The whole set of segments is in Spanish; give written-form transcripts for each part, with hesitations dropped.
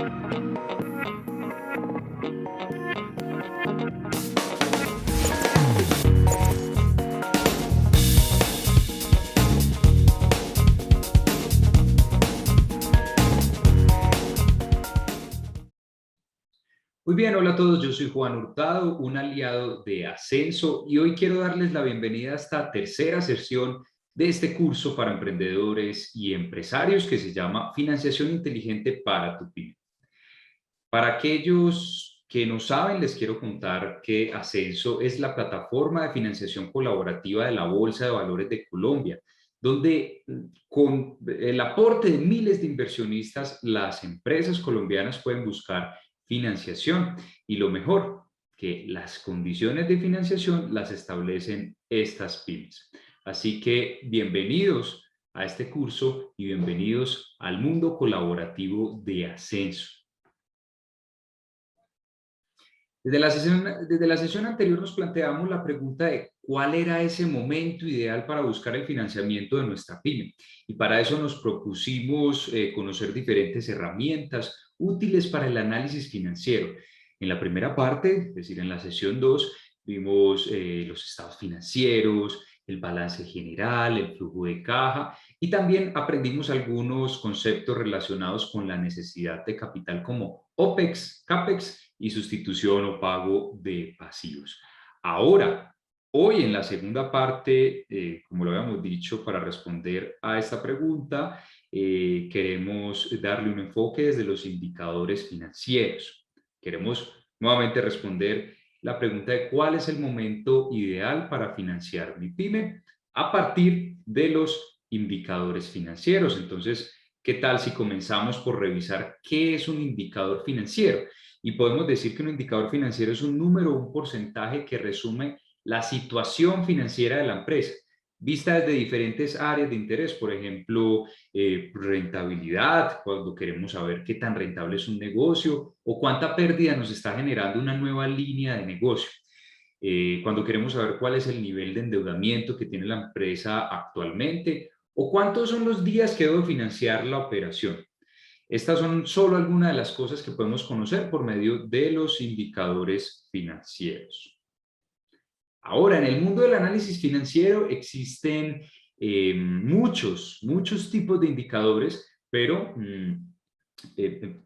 Muy bien, hola a todos, yo soy Juan Hurtado, un aliado de Ascenso y hoy quiero darles la bienvenida a esta tercera sesión de este curso para emprendedores y empresarios que se llama Financiación Inteligente para tu PYME. Para aquellos que no saben, les quiero contar que Ascenso es la plataforma de financiación colaborativa de la Bolsa de Valores de Colombia, donde con el aporte de miles de inversionistas, las empresas colombianas pueden buscar financiación y lo mejor, que las condiciones de financiación las establecen estas pymes. Así que bienvenidos a este curso y bienvenidos al mundo colaborativo de Ascenso. Desde la sesión anterior nos planteamos la pregunta de cuál era ese momento ideal para buscar el financiamiento de nuestra pyme. Y para eso nos propusimos conocer diferentes herramientas útiles para el análisis financiero. En la primera parte, es decir, en la sesión 2, vimos los estados financieros, el balance general, el flujo de caja y también aprendimos algunos conceptos relacionados con la necesidad de capital como OPEX, CAPEX y sustitución o pago de pasivos. Ahora, hoy en la segunda parte, como lo habíamos dicho, para responder a esta pregunta, queremos darle un enfoque desde los indicadores financieros. Queremos nuevamente responder la pregunta de cuál es el momento ideal para financiar mi pyme a partir de los indicadores financieros. Entonces, ¿qué tal si comenzamos por revisar qué es un indicador financiero? Y podemos decir que un indicador financiero es un número o un porcentaje que resume la situación financiera de la empresa, vista desde diferentes áreas de interés, por ejemplo, rentabilidad, cuando queremos saber qué tan rentable es un negocio o cuánta pérdida nos está generando una nueva línea de negocio. Cuando queremos saber cuál es el nivel de endeudamiento que tiene la empresa actualmente o cuántos son los días que debo financiar la operación. Estas son solo algunas de las cosas que podemos conocer por medio de los indicadores financieros. Ahora, en el mundo del análisis financiero existen muchos tipos de indicadores, pero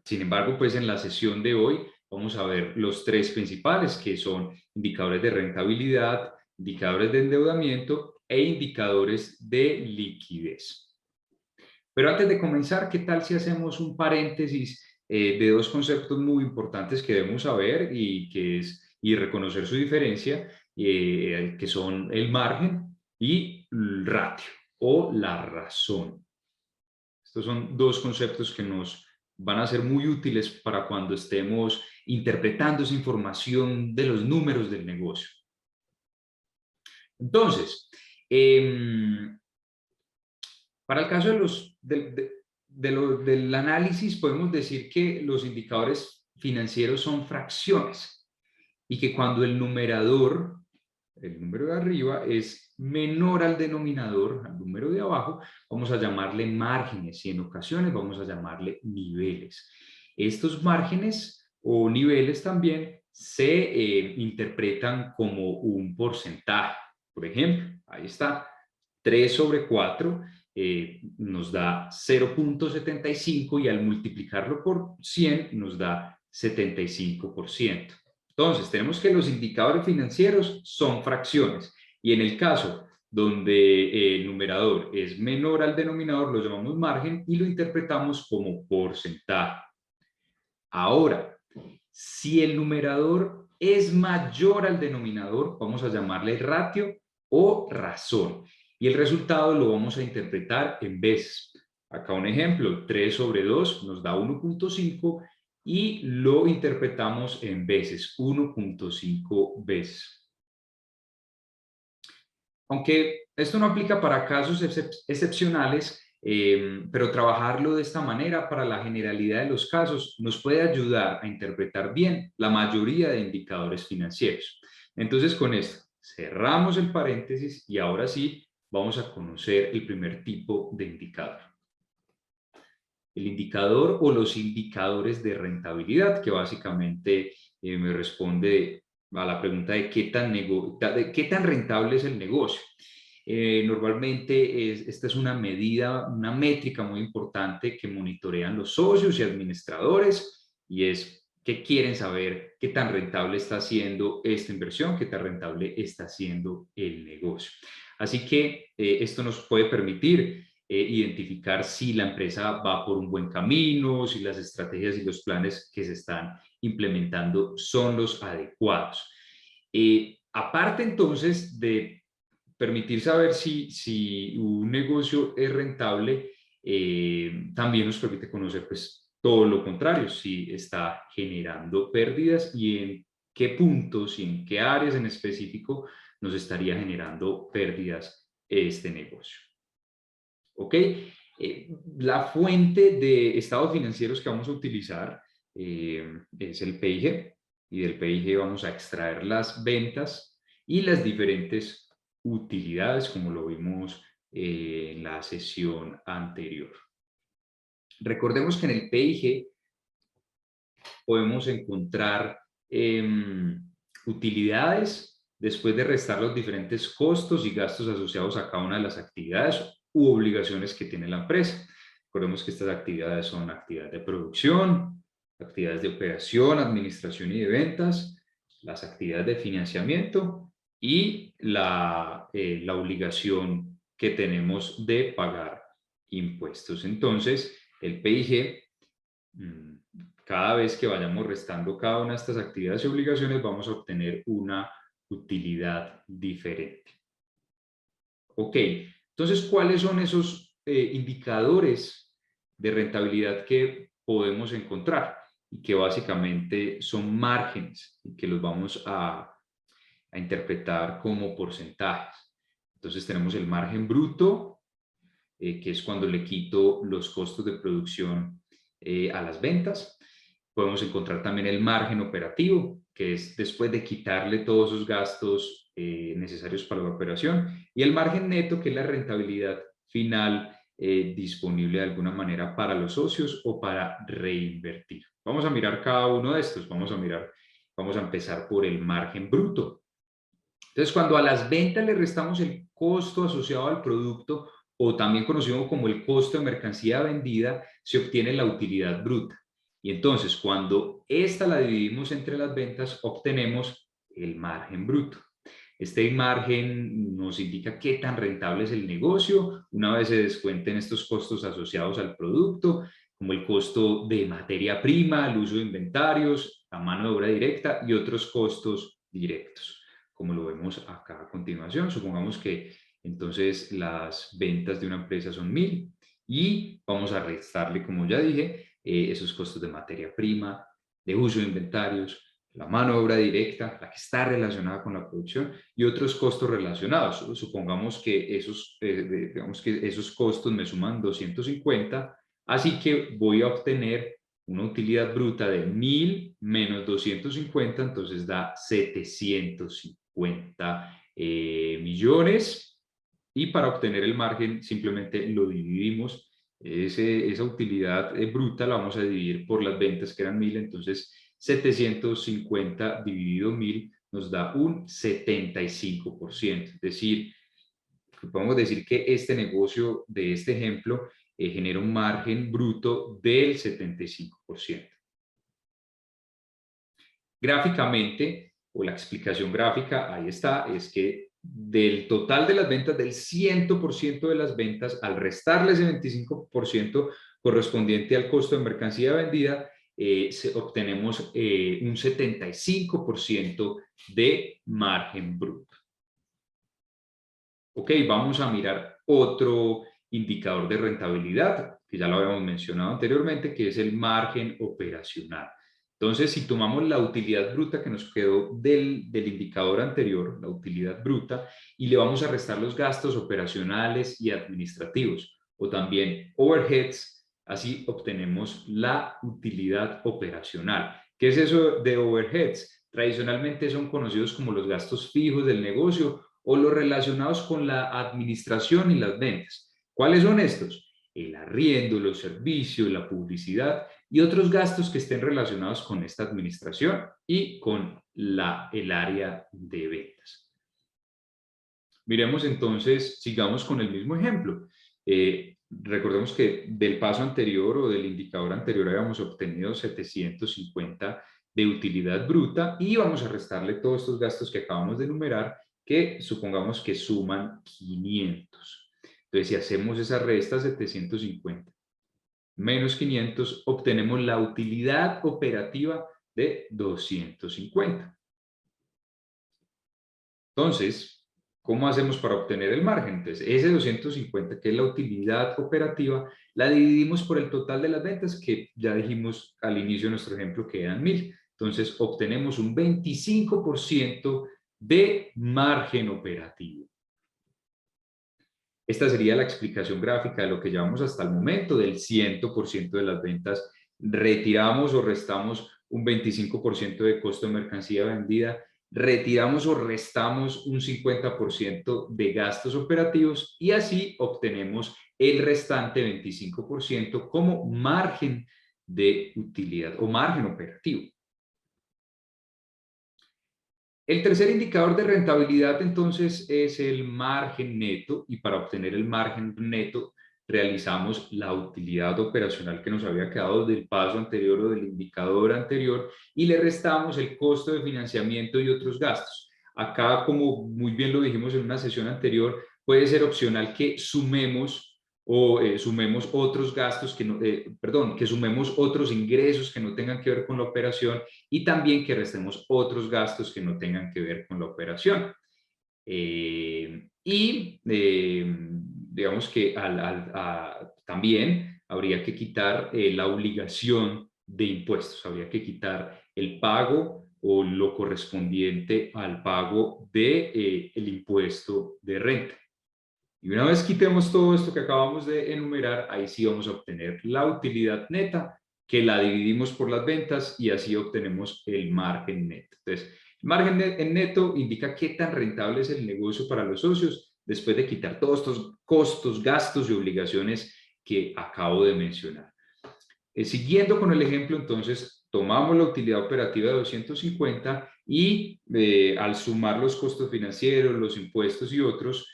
sin embargo, pues en la sesión de hoy vamos a ver los tres principales, que son indicadores de rentabilidad, indicadores de endeudamiento e indicadores de liquidez. Pero antes de comenzar, ¿qué tal si hacemos un paréntesis de dos conceptos muy importantes que debemos saber y reconocer su diferencia, que son el margen y el ratio o la razón? Estos son dos conceptos que nos van a ser muy útiles para cuando estemos interpretando esa información de los números del negocio. Entonces, para el caso del análisis, podemos decir que los indicadores financieros son fracciones y que cuando el numerador, el número de arriba, es menor al denominador, al número de abajo, vamos a llamarle márgenes y en ocasiones vamos a llamarle niveles. Estos márgenes o niveles también se interpretan como un porcentaje. Por ejemplo, ahí está, 3 sobre 4 nos da 0,75 y al multiplicarlo por 100 nos da 75%. Entonces, tenemos que los indicadores financieros son fracciones y en el caso donde el numerador es menor al denominador, lo llamamos margen y lo interpretamos como porcentaje. Ahora, si el numerador es mayor al denominador, vamos a llamarle ratio o razón. Y el resultado lo vamos a interpretar en veces. Acá un ejemplo, 3 sobre 2 nos da 1,5 y lo interpretamos en veces, 1,5 veces. Aunque esto no aplica para casos excepcionales, pero trabajarlo de esta manera para la generalidad de los casos nos puede ayudar a interpretar bien la mayoría de indicadores financieros. Entonces, con esto cerramos el paréntesis y ahora sí vamos a conocer el primer tipo de indicador. el indicador o los indicadores de rentabilidad, que básicamente me responde a la pregunta de qué tan rentable es el negocio. Normalmente esta es una medida, una métrica muy importante que monitorean los socios y administradores, y es que quieren saber qué tan rentable está siendo esta inversión, qué tan rentable está siendo el negocio. Así que esto nos puede permitir identificar si la empresa va por un buen camino, si las estrategias y los planes que se están implementando son los adecuados. Aparte entonces de permitir saber si un negocio es rentable, también nos permite conocer pues todo lo contrario, si está generando pérdidas y en qué puntos y en qué áreas en específico nos estaría generando pérdidas este negocio. ¿Ok? La fuente de estados financieros que vamos a utilizar es el PIG, y del PIG vamos a extraer las ventas y las diferentes utilidades, como lo vimos en la sesión anterior. Recordemos que en el PIG podemos encontrar utilidades después de restar los diferentes costos y gastos asociados a cada una de las actividades u obligaciones que tiene la empresa. Recordemos que estas actividades son actividades de producción, actividades de operación, administración y de ventas, las actividades de financiamiento y la obligación que tenemos de pagar impuestos. Entonces, el PIG, cada vez que vayamos restando cada una de estas actividades y obligaciones, vamos a obtener una utilidad diferente. Ok, entonces, ¿cuáles son esos indicadores de rentabilidad que podemos encontrar? Y que básicamente son márgenes y que los vamos a interpretar como porcentajes. Entonces tenemos el margen bruto, que es cuando le quito los costos de producción a las ventas. Podemos encontrar también el margen operativo, que es después de quitarle todos esos gastos necesarios para la operación, y el margen neto, que es la rentabilidad final disponible de alguna manera para los socios o para reinvertir. Vamos a mirar cada uno de estos. Vamos a empezar por el margen bruto. Entonces, cuando a las ventas le restamos el costo asociado al producto, o también conocido como el costo de mercancía vendida, se obtiene la utilidad bruta. Y entonces, cuando esta la dividimos entre las ventas, obtenemos el margen bruto. Este margen nos indica qué tan rentable es el negocio una vez se descuenten estos costos asociados al producto, como el costo de materia prima, el uso de inventarios, la mano de obra directa y otros costos directos, como lo vemos acá a continuación. Supongamos que entonces las ventas de una empresa son 1.000 y vamos a restarle, como ya dije, esos costos de materia prima, de uso de inventarios, la mano de obra directa, la que está relacionada con la producción, y otros costos relacionados. Supongamos que digamos que esos costos me suman 250, así que voy a obtener una utilidad bruta de 1.000 menos 250, entonces da 750 millones, y para obtener el margen simplemente lo dividimos. Esa utilidad bruta la vamos a dividir por las ventas, que eran 1.000, entonces 750 dividido 1.000 nos da un 75%. Es decir, podemos decir que este negocio de este ejemplo genera un margen bruto del 75%. Gráficamente, o la explicación gráfica, ahí está, es que del total de las ventas, del 100% de las ventas, al restarle ese 25% correspondiente al costo de mercancía vendida, obtenemos un 75% de margen bruto. Ok, vamos a mirar otro indicador de rentabilidad, que ya lo habíamos mencionado anteriormente, que es el margen operacional. Entonces, si tomamos la utilidad bruta que nos quedó del indicador anterior, la utilidad bruta, y le vamos a restar los gastos operacionales y administrativos, o también overheads, así obtenemos la utilidad operacional. ¿Qué es eso de overheads? Tradicionalmente son conocidos como los gastos fijos del negocio o los relacionados con la administración y las ventas. ¿Cuáles son estos? el arriendo, los servicios, la publicidad y otros gastos que estén relacionados con esta administración y con el área de ventas. Miremos entonces, sigamos con el mismo ejemplo. Recordemos que del paso anterior o del indicador anterior habíamos obtenido 750 de utilidad bruta y vamos a restarle todos estos gastos que acabamos de enumerar que supongamos que suman 500. Entonces, si hacemos esa resta, 750 menos 500, obtenemos la utilidad operativa de 250. Entonces, ¿cómo hacemos para obtener el margen? Entonces, ese 250, que es la utilidad operativa, la dividimos por el total de las ventas, que ya dijimos al inicio de nuestro ejemplo que eran 1000. Entonces, obtenemos un 25% de margen operativo. Esta sería la explicación gráfica de lo que llevamos hasta el momento, del 100% de las ventas. Retiramos o restamos un 25% de costo de mercancía vendida, retiramos o restamos un 50% de gastos operativos y así obtenemos el restante 25% como margen de utilidad o margen operativo. El tercer indicador de rentabilidad entonces es el margen neto y para obtener el margen neto realizamos la utilidad operacional que nos había quedado del paso anterior o del indicador anterior y le restamos el costo de financiamiento y otros gastos. Acá, como muy bien lo dijimos en una sesión anterior, puede ser opcional que sumemos o sumemos otros gastos que no, que sumemos otros ingresos que no tengan que ver con la operación y también que restemos otros gastos que no tengan que ver con la operación. Digamos que también habría que quitar la obligación de impuestos, habría que quitar el pago o lo correspondiente al pago de, el impuesto de renta. Y una vez quitemos todo esto que acabamos de enumerar, ahí sí vamos a obtener la utilidad neta, que la dividimos por las ventas y así obtenemos el margen neto. Entonces, el margen neto indica qué tan rentable es el negocio para los socios después de quitar todos estos costos, gastos y obligaciones que acabo de mencionar. Siguiendo con el ejemplo, entonces, tomamos la utilidad operativa de 250 y al sumar los costos financieros, los impuestos y otros,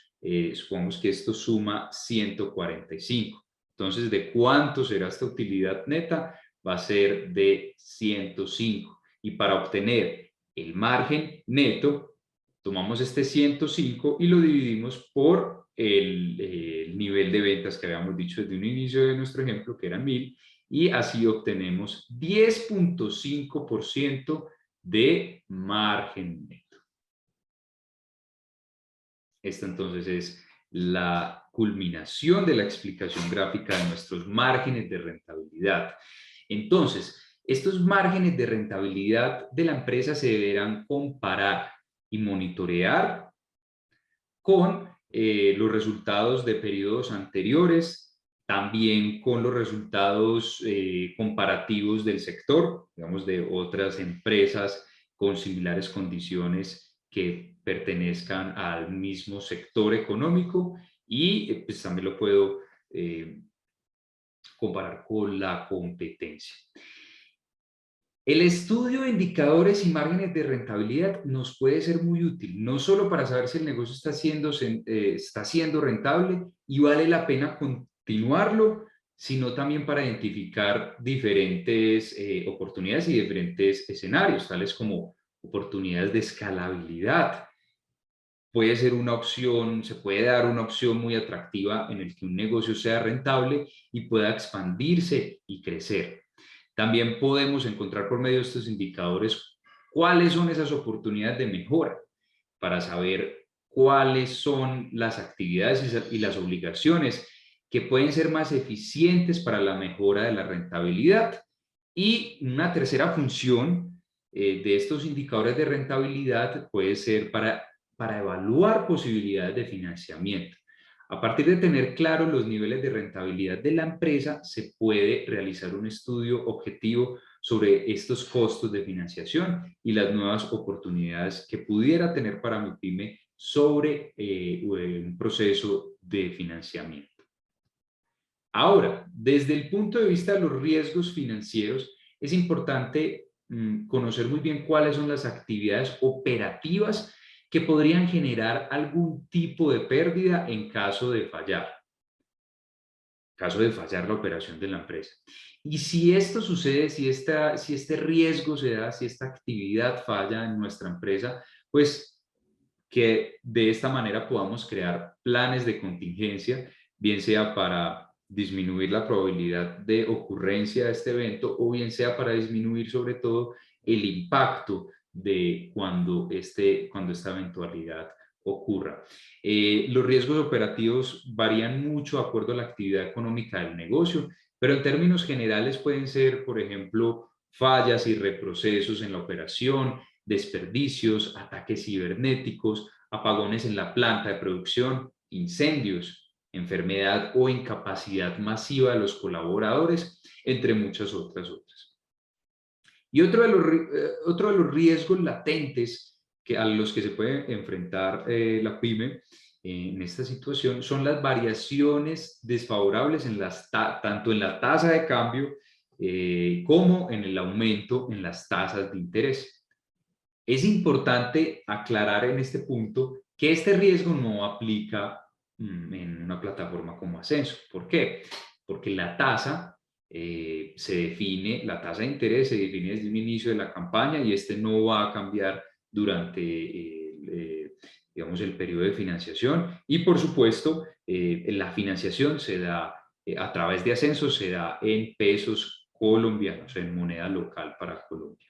supongamos que esto suma 145. Entonces, ¿de cuánto será esta utilidad neta? Va a ser de 105. Y para obtener el margen neto, tomamos este 105 y lo dividimos por el nivel de ventas que habíamos dicho desde un inicio de nuestro ejemplo, que eran 1000, y así obtenemos 10.5% de margen neto. Esta entonces es la culminación de la explicación gráfica de nuestros márgenes de rentabilidad. Entonces, estos márgenes de rentabilidad de la empresa se deberán comparar y monitorear con los resultados de periodos anteriores, también con los resultados comparativos del sector, digamos, de otras empresas con similares condiciones que pertenezcan al mismo sector económico y pues también lo puedo comparar con la competencia. El estudio de indicadores y márgenes de rentabilidad nos puede ser muy útil, no solo para saber si el negocio está siendo rentable y vale la pena continuarlo, sino también para identificar diferentes oportunidades y diferentes escenarios, tales como oportunidades de escalabilidad. Puede ser una opción, se puede dar una opción muy atractiva en el que un negocio sea rentable y pueda expandirse y crecer. También podemos encontrar por medio de estos indicadores cuáles son esas oportunidades de mejora para saber cuáles son las actividades y las obligaciones que pueden ser más eficientes para la mejora de la rentabilidad. Y una tercera función de estos indicadores de rentabilidad puede ser para evaluar posibilidades de financiamiento. A partir de tener claros los niveles de rentabilidad de la empresa, se puede realizar un estudio objetivo sobre estos costos de financiación y las nuevas oportunidades que pudiera tener para mi pyme sobre un proceso de financiamiento. Ahora, desde el punto de vista de los riesgos financieros, es importante conocer muy bien cuáles son las actividades operativas que podrían generar algún tipo de pérdida en caso de fallar la operación de la empresa. Y si esto sucede, si este riesgo se da, si esta actividad falla en nuestra empresa, pues que de esta manera podamos crear planes de contingencia, bien sea para disminuir la probabilidad de ocurrencia de este evento o bien sea para disminuir sobre todo el impacto de cuando esta eventualidad ocurra. Los riesgos operativos varían mucho de acuerdo a la actividad económica del negocio, pero en términos generales pueden ser, por ejemplo, fallas y reprocesos en la operación, desperdicios, ataques cibernéticos, apagones en la planta de producción, incendios, enfermedad o incapacidad masiva de los colaboradores, entre muchas otras. Y otro de los riesgos latentes a los que se puede enfrentar la pyme en esta situación son las variaciones desfavorables tanto en la tasa de cambio como en el aumento en las tasas de interés. Es importante aclarar en este punto que este riesgo no aplica en una plataforma como Ascenso. ¿Por qué? Porque la tasa la tasa de interés se define desde un inicio de la campaña y este no va a cambiar durante digamos, el periodo de financiación. Y por supuesto, la financiación se da a través de Ascenso, se da en pesos colombianos, en moneda local para Colombia.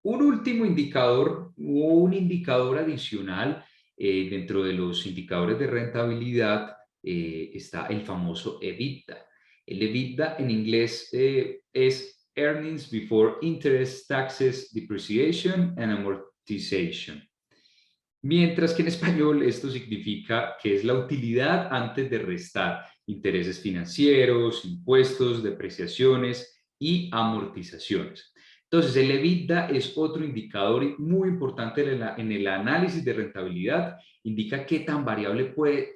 Un último indicador o un indicador adicional dentro de los indicadores de rentabilidad está el famoso EBITDA. El EBITDA en inglés es Earnings Before Interest, Taxes, Depreciation and Amortization. Mientras que en español esto significa que es la utilidad antes de restar intereses financieros, impuestos, depreciaciones y amortizaciones. Entonces, el EBITDA es otro indicador muy importante en el análisis de rentabilidad. Indica qué tan viable puede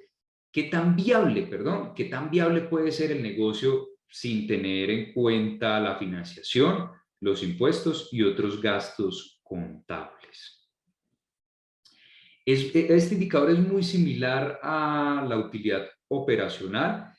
ser el negocio sin tener en cuenta la financiación, los impuestos y otros gastos contables. Este indicador es muy similar a la utilidad operacional,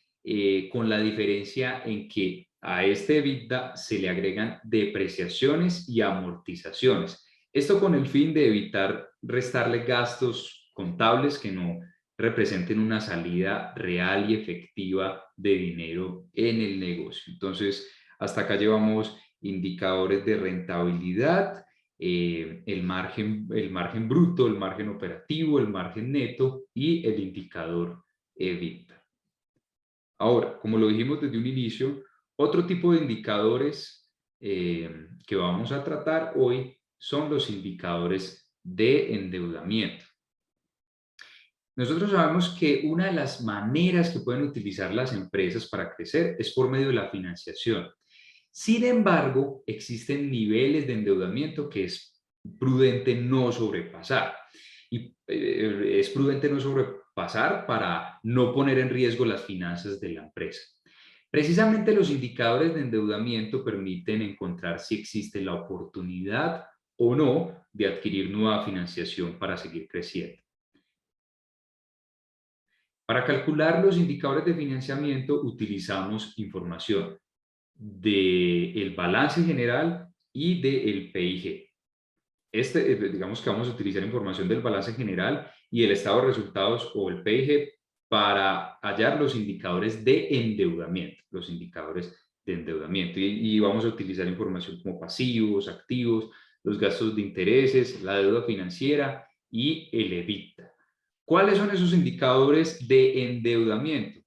con la diferencia en que a este EBITDA se le agregan depreciaciones y amortizaciones. Esto con el fin de evitar restarle gastos contables que no representen una salida real y efectiva de dinero en el negocio. Entonces, hasta acá llevamos indicadores de rentabilidad, el margen bruto, el margen operativo, el margen neto y el indicador EBITDA. Ahora, como lo dijimos desde un inicio, otro tipo de indicadores que vamos a tratar hoy son los indicadores de endeudamiento. Nosotros sabemos que una de las maneras que pueden utilizar las empresas para crecer es por medio de la financiación. Sin embargo, existen niveles de endeudamiento que es prudente no sobrepasar. Y es prudente no sobrepasar para no poner en riesgo las finanzas de la empresa. Precisamente los indicadores de endeudamiento permiten encontrar si existe la oportunidad o no de adquirir nueva financiación para seguir creciendo. Para calcular los indicadores de financiamiento utilizamos información del balance general y del PIG. Digamos que vamos a utilizar información del balance general y el estado de resultados o el PIG para hallar los indicadores de endeudamiento, y vamos a utilizar información como pasivos, activos, los gastos de intereses, la deuda financiera y el EBITDA. ¿Cuáles son esos indicadores de endeudamiento?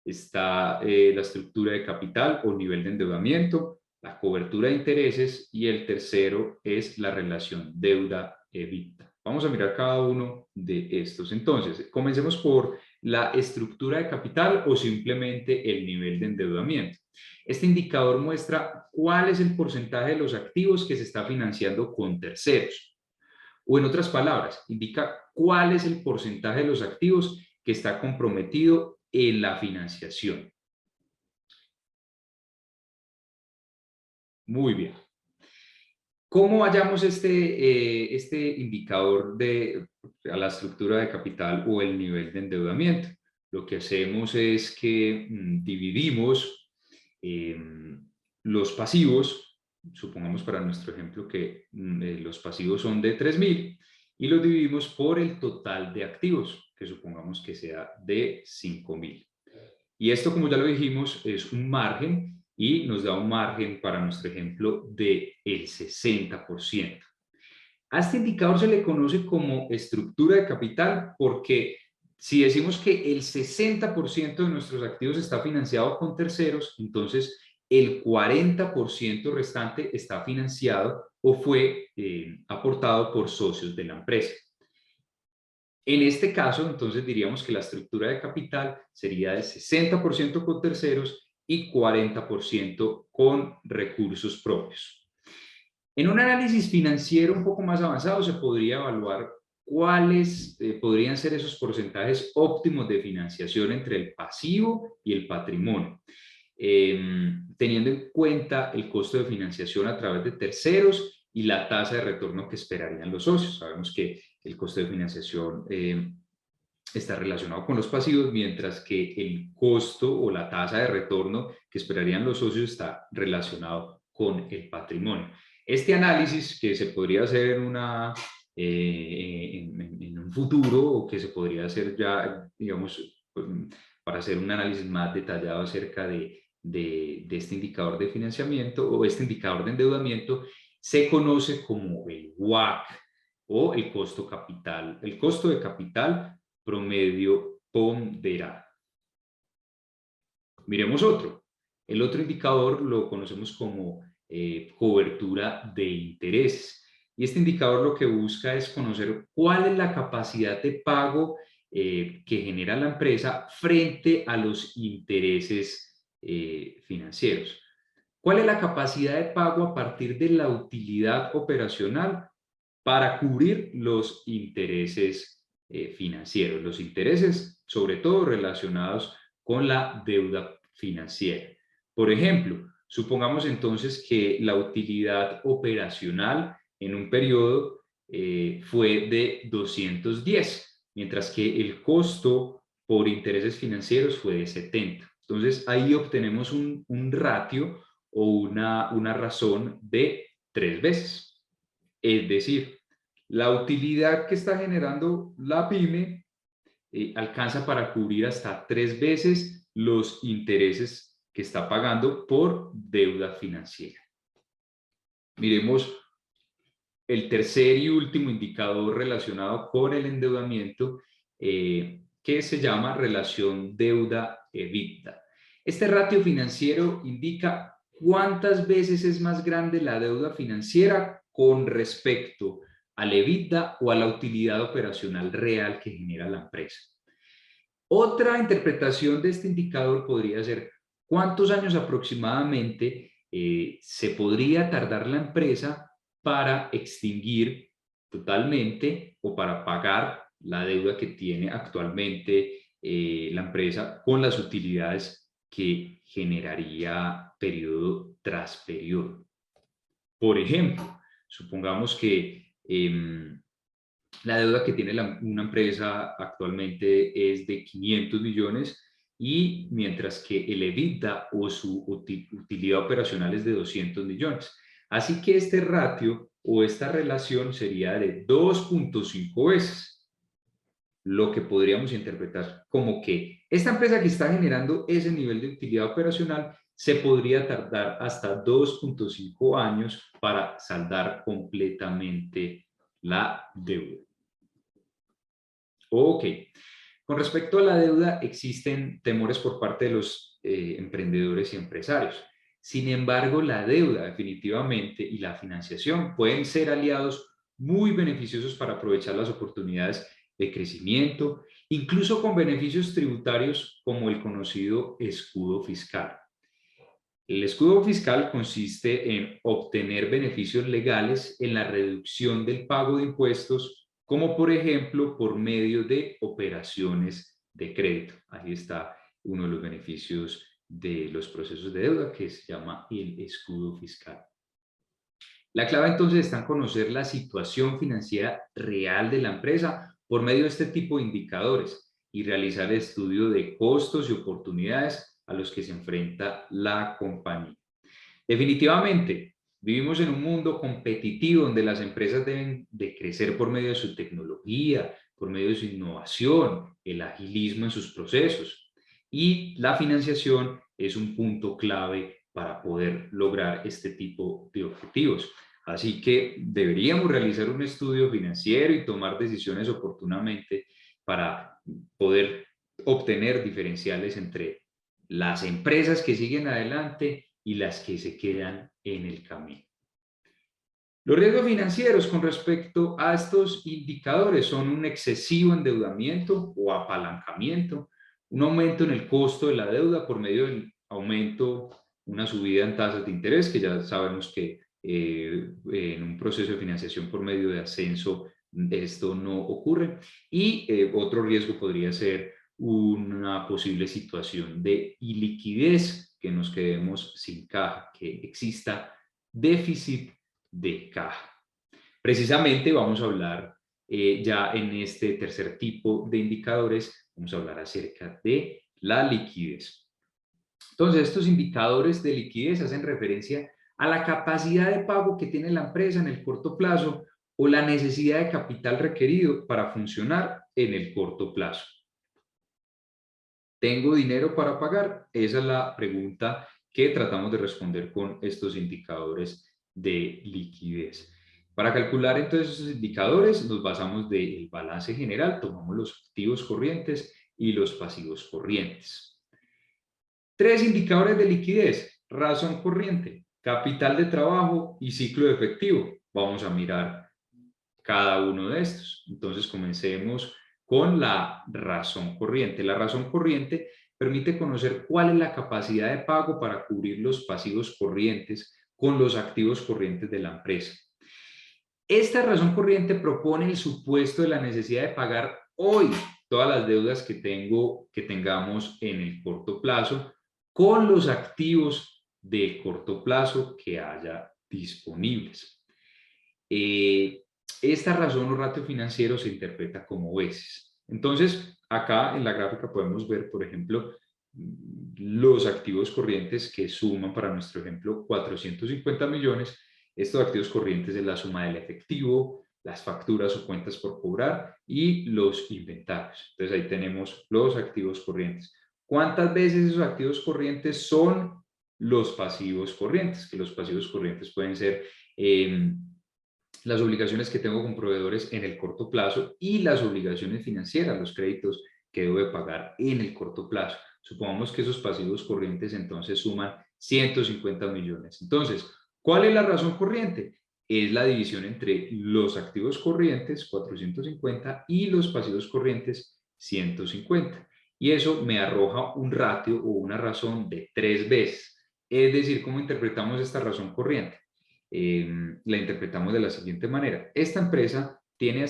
Está la estructura de capital o nivel de endeudamiento, la cobertura de intereses y el tercero es la relación deuda-EBITDA. Vamos a mirar cada uno de estos. Entonces, comencemos por la estructura de capital o simplemente el nivel de endeudamiento. Este indicador muestra cuál es el porcentaje de los activos que se está financiando con terceros. O en otras palabras, indica cuál es el porcentaje de los activos que está comprometido en la financiación. Muy bien. ¿Cómo hallamos este indicador a la estructura de capital o el nivel de endeudamiento? Lo que hacemos es que dividimos los pasivos, supongamos para nuestro ejemplo que los pasivos son de 3.000 y los dividimos por el total de activos, que supongamos que sea de 5.000. Y esto, como ya lo dijimos, es un margen y nos da un margen para nuestro ejemplo del 60%. A este indicador se le conoce como estructura de capital porque si decimos que el 60% de nuestros activos está financiado con terceros, entonces el 40% restante está financiado o fue aportado por socios de la empresa. En este caso, entonces diríamos que la estructura de capital sería de 60% con terceros y 40% con recursos propios. En un análisis financiero un poco más avanzado se podría evaluar cuáles podrían ser esos porcentajes óptimos de financiación entre el pasivo y el patrimonio, teniendo en cuenta el costo de financiación a través de terceros y la tasa de retorno que esperarían los socios. Sabemos que el costo de financiación está relacionado con los pasivos, mientras que el costo o la tasa de retorno que esperarían los socios está relacionado con el patrimonio. Este análisis que se podría hacer en un futuro o que se podría hacer ya, digamos, para hacer un análisis más detallado acerca de este indicador de financiamiento o este indicador de endeudamiento, se conoce como el WACC o el costo de capital promedio ponderado. Miremos otro. El otro indicador lo conocemos como cobertura de intereses. Y este indicador lo que busca es conocer cuál es la capacidad de pago que genera la empresa frente a los intereses financieros. ¿Cuál es la capacidad de pago a partir de la utilidad operacional para cubrir los intereses financieros? Los intereses, sobre todo relacionados con la deuda financiera. Por ejemplo, supongamos entonces que la utilidad operacional en un periodo fue de 210, mientras que el costo por intereses financieros fue de 70. Entonces ahí obtenemos un ratio o una razón de 3 veces. Es decir, la utilidad que está generando la pyme alcanza para cubrir hasta 3 veces los intereses que está pagando por deuda financiera. Miremos el tercer y último indicador relacionado con el endeudamiento, que se llama relación deuda-EBITDA. Este ratio financiero indica cuántas veces es más grande la deuda financiera con respecto al EBITDA o a la utilidad operacional real que genera la empresa. Otra interpretación de este indicador podría ser cuántos años aproximadamente se podría tardar la empresa para extinguir totalmente o para pagar la deuda que tiene actualmente la empresa con las utilidades que generaría periodo tras periodo. Por ejemplo, supongamos que la deuda que tiene una empresa actualmente es de 500 millones y mientras que el EBITDA o su utilidad operacional es de 200 millones. Así que este ratio o esta relación sería de 2.5 veces, lo que podríamos interpretar como que esta empresa que está generando ese nivel de utilidad operacional se podría tardar hasta 2.5 años para saldar completamente la deuda. Ok. Con respecto a la deuda, existen temores por parte de los emprendedores y empresarios. Sin embargo, la deuda definitivamente y la financiación pueden ser aliados muy beneficiosos para aprovechar las oportunidades de crecimiento, incluso con beneficios tributarios como el conocido escudo fiscal. El escudo fiscal consiste en obtener beneficios legales en la reducción del pago de impuestos, como por ejemplo por medio de operaciones de crédito. Ahí está uno de los beneficios de los procesos de deuda, que se llama el escudo fiscal. La clave entonces está en conocer la situación financiera real de la empresa por medio de este tipo de indicadores y realizar el estudio de costos y oportunidades a los que se enfrenta la compañía. Definitivamente, vivimos en un mundo competitivo donde las empresas deben de crecer por medio de su tecnología, por medio de su innovación, el agilismo en sus procesos. Y la financiación es un punto clave para poder lograr este tipo de objetivos. Así que deberíamos realizar un estudio financiero y tomar decisiones oportunamente para poder obtener diferenciales entre las empresas que siguen adelante y las que se quedan en el camino. Los riesgos financieros con respecto a estos indicadores son un excesivo endeudamiento o apalancamiento, un aumento en el costo de la deuda por medio del aumento, una subida en tasas de interés, que ya sabemos que en un proceso de financiación por medio de ascenso esto no ocurre. Y otro riesgo podría ser una posible situación de iliquidez, que nos quedemos sin caja, que exista déficit de caja. Precisamente vamos a hablar ya en este tercer tipo de indicadores, vamos a hablar acerca de la liquidez. Entonces, estos indicadores de liquidez hacen referencia a la capacidad de pago que tiene la empresa en el corto plazo o la necesidad de capital requerido para funcionar en el corto plazo. ¿Tengo dinero para pagar? Esa es la pregunta que tratamos de responder con estos indicadores de liquidez. Para calcular entonces esos indicadores nos basamos del balance general, tomamos los activos corrientes y los pasivos corrientes. Tres indicadores de liquidez: razón corriente, capital de trabajo y ciclo de efectivo. Vamos a mirar cada uno de estos. Entonces comencemos con la razón corriente. La razón corriente permite conocer cuál es la capacidad de pago para cubrir los pasivos corrientes con los activos corrientes de la empresa. Esta razón corriente propone el supuesto de la necesidad de pagar hoy todas las deudas que tengamos en el corto plazo con los activos de corto plazo que haya disponibles. Esta razón o ratio financiero se interpreta como veces. Entonces, acá en la gráfica podemos ver, por ejemplo, los activos corrientes que suman, para nuestro ejemplo, 450 millones. Estos activos corrientes es la suma del efectivo, las facturas o cuentas por cobrar y los inventarios. Entonces, ahí tenemos los activos corrientes. ¿Cuántas veces esos activos corrientes son los pasivos corrientes? Que los pasivos corrientes pueden ser las obligaciones que tengo con proveedores en el corto plazo y las obligaciones financieras, los créditos que debo de pagar en el corto plazo. Supongamos que esos pasivos corrientes entonces suman 150 millones. Entonces, ¿cuál es la razón corriente? Es la división entre los activos corrientes, 450, y los pasivos corrientes, 150. Y eso me arroja un ratio o una razón de 3 veces. Es decir, ¿cómo interpretamos esta razón corriente? La interpretamos de la siguiente manera. Esta empresa tiene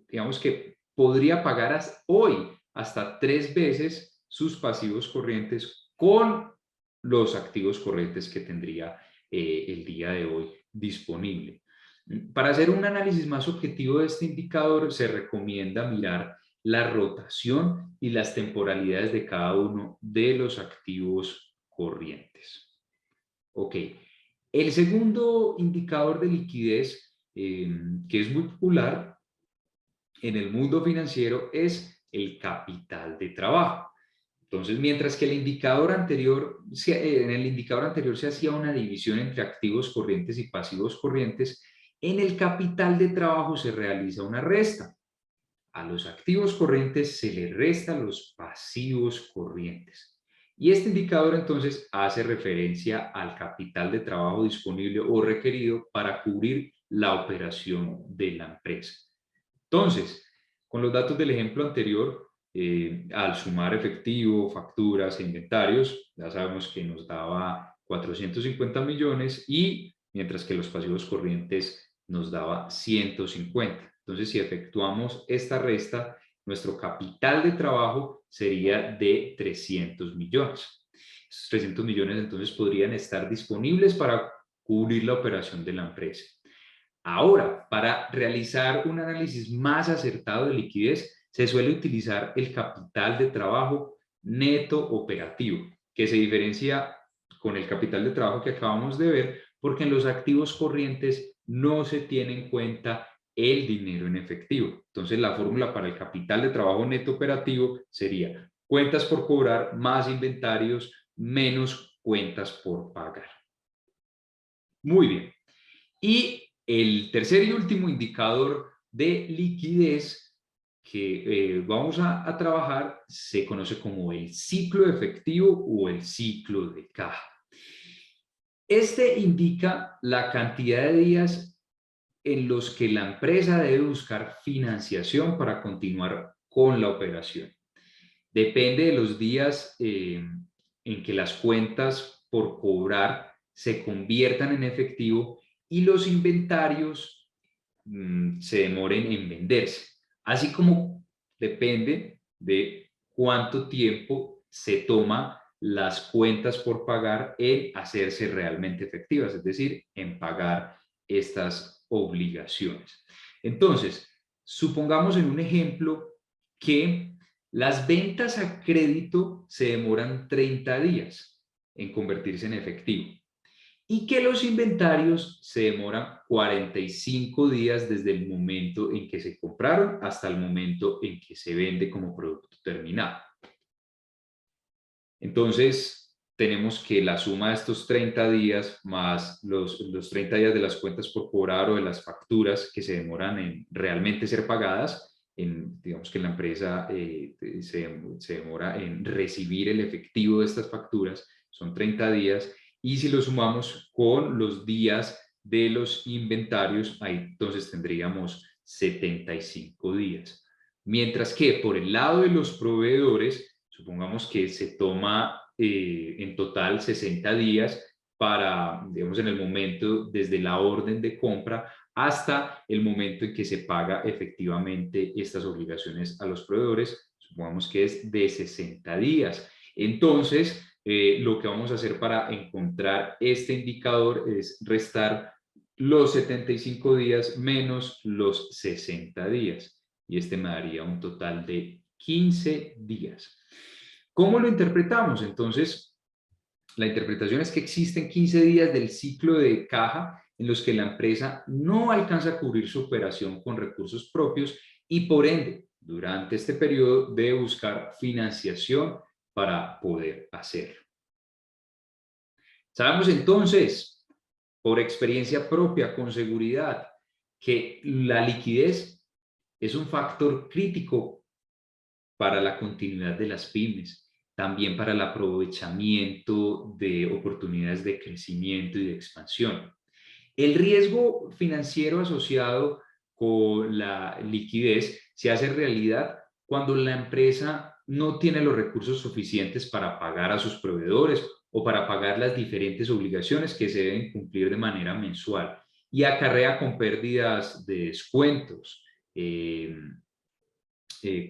digamos que podría pagar hoy hasta 3 veces sus pasivos corrientes con los activos corrientes que tendría el día de hoy disponible. Para hacer un análisis más objetivo de este indicador, se recomienda mirar la rotación y las temporalidades de cada uno de los activos corrientes. Ok. El segundo indicador de liquidez, que es muy popular en el mundo financiero, es el capital de trabajo. Entonces, mientras que en el indicador anterior se hacía una división entre activos corrientes y pasivos corrientes, en el capital de trabajo se realiza una resta. A los activos corrientes se le resta los pasivos corrientes. Y este indicador entonces hace referencia al capital de trabajo disponible o requerido para cubrir la operación de la empresa. Entonces, con los datos del ejemplo anterior, al sumar efectivo, facturas e inventarios, ya sabemos que nos daba 450 millones y mientras que los pasivos corrientes nos daba 150. Entonces, si efectuamos esta resta, nuestro capital de trabajo sería de 300 millones. Esos 300 millones entonces podrían estar disponibles para cubrir la operación de la empresa. Ahora, para realizar un análisis más acertado de liquidez, se suele utilizar el capital de trabajo neto operativo, que se diferencia con el capital de trabajo que acabamos de ver, porque en los activos corrientes no se tiene en cuenta el dinero en efectivo. Entonces, la fórmula para el capital de trabajo neto operativo sería cuentas por cobrar más inventarios menos cuentas por pagar. Muy bien. Y el tercer y último indicador de liquidez que vamos a trabajar se conoce como el ciclo efectivo o el ciclo de caja. Este indica la cantidad de días en los que la empresa debe buscar financiación para continuar con la operación. Depende de los días en que las cuentas por cobrar se conviertan en efectivo y los inventarios se demoren en venderse, así como depende de cuánto tiempo se toma las cuentas por pagar en hacerse realmente efectivas, es decir, en pagar estas obligaciones. Entonces, supongamos en un ejemplo que las ventas a crédito se demoran 30 días en convertirse en efectivo y que los inventarios se demoran 45 días desde el momento en que se compraron hasta el momento en que se vende como producto terminado. Entonces, tenemos que la suma de estos 30 días más los 30 días de las cuentas por cobrar o de las facturas que se demoran en realmente ser pagadas, digamos que la empresa se demora en recibir el efectivo de estas facturas, son 30 días, y si lo sumamos con los días de los inventarios, ahí entonces tendríamos 75 días. Mientras que por el lado de los proveedores, supongamos que se toma en total 60 días para, digamos, en el momento desde la orden de compra hasta el momento en que se paga efectivamente estas obligaciones a los proveedores, supongamos que es de 60 días. Entonces, lo que vamos a hacer para encontrar este indicador es restar los 75 días menos los 60 días. Y este me daría un total de 15 días. ¿Cómo lo interpretamos? Entonces, la interpretación es que existen 15 días del ciclo de caja en los que la empresa no alcanza a cubrir su operación con recursos propios y por ende, durante este periodo debe buscar financiación para poder hacerlo. Sabemos entonces, por experiencia propia, con seguridad, que la liquidez es un factor crítico para la continuidad de las pymes, también para el aprovechamiento de oportunidades de crecimiento y de expansión. El riesgo financiero asociado con la liquidez se hace realidad cuando la empresa no tiene los recursos suficientes para pagar a sus proveedores o para pagar las diferentes obligaciones que se deben cumplir de manera mensual y acarrea con pérdidas de descuentos,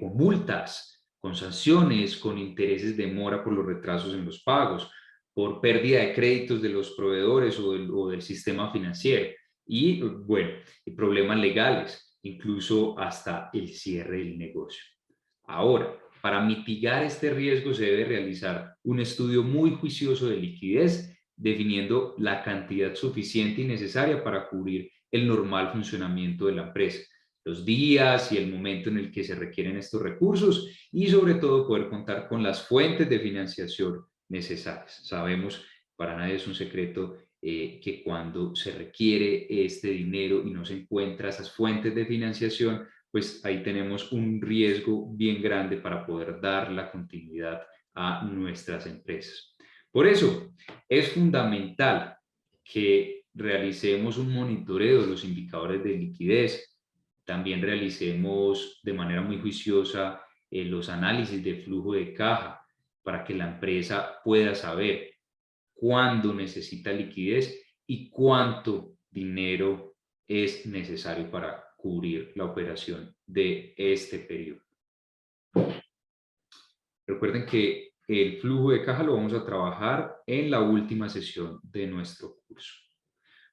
con multas, con sanciones, con intereses de mora por los retrasos en los pagos, por pérdida de créditos de los proveedores o del sistema financiero y, bueno, y problemas legales, incluso hasta el cierre del negocio. Ahora, para mitigar este riesgo se debe realizar un estudio muy juicioso de liquidez, definiendo la cantidad suficiente y necesaria para cubrir el normal funcionamiento de la empresa, los días y el momento en el que se requieren estos recursos y sobre todo poder contar con las fuentes de financiación necesarias. Sabemos, para nadie es un secreto, que cuando se requiere este dinero y no se encuentra esas fuentes de financiación, pues ahí tenemos un riesgo bien grande para poder dar la continuidad a nuestras empresas. Por eso es fundamental que realicemos un monitoreo de los indicadores de liquidez, también realicemos de manera muy juiciosa los análisis de flujo de caja para que la empresa pueda saber cuándo necesita liquidez y cuánto dinero es necesario para cubrir la operación de este periodo. Recuerden que el flujo de caja lo vamos a trabajar en la última sesión de nuestro curso.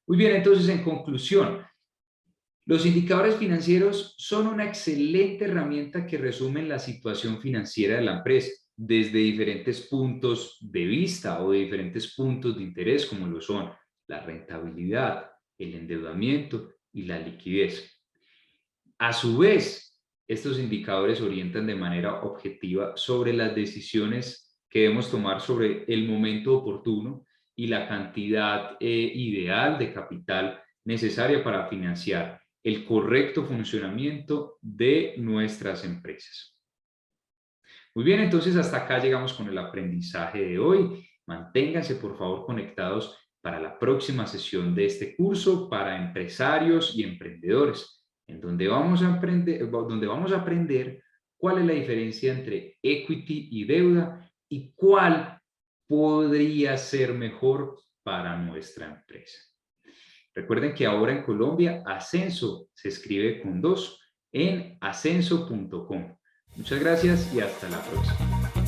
Muy bien, entonces en conclusión, los indicadores financieros son una excelente herramienta que resumen la situación financiera de la empresa desde diferentes puntos de vista o de diferentes puntos de interés, como lo son la rentabilidad, el endeudamiento y la liquidez. A su vez, estos indicadores orientan de manera objetiva sobre las decisiones que debemos tomar sobre el momento oportuno y la cantidad ideal de capital necesaria para financiar el correcto funcionamiento de nuestras empresas. Muy bien, entonces hasta acá llegamos con el aprendizaje de hoy. Manténganse por favor conectados para la próxima sesión de este curso para empresarios y emprendedores, en donde vamos a aprender cuál es la diferencia entre equity y deuda y cuál podría ser mejor para nuestra empresa. Recuerden que ahora en Colombia Ascenso se escribe con 2 en ascenso.com. Muchas gracias y hasta la próxima.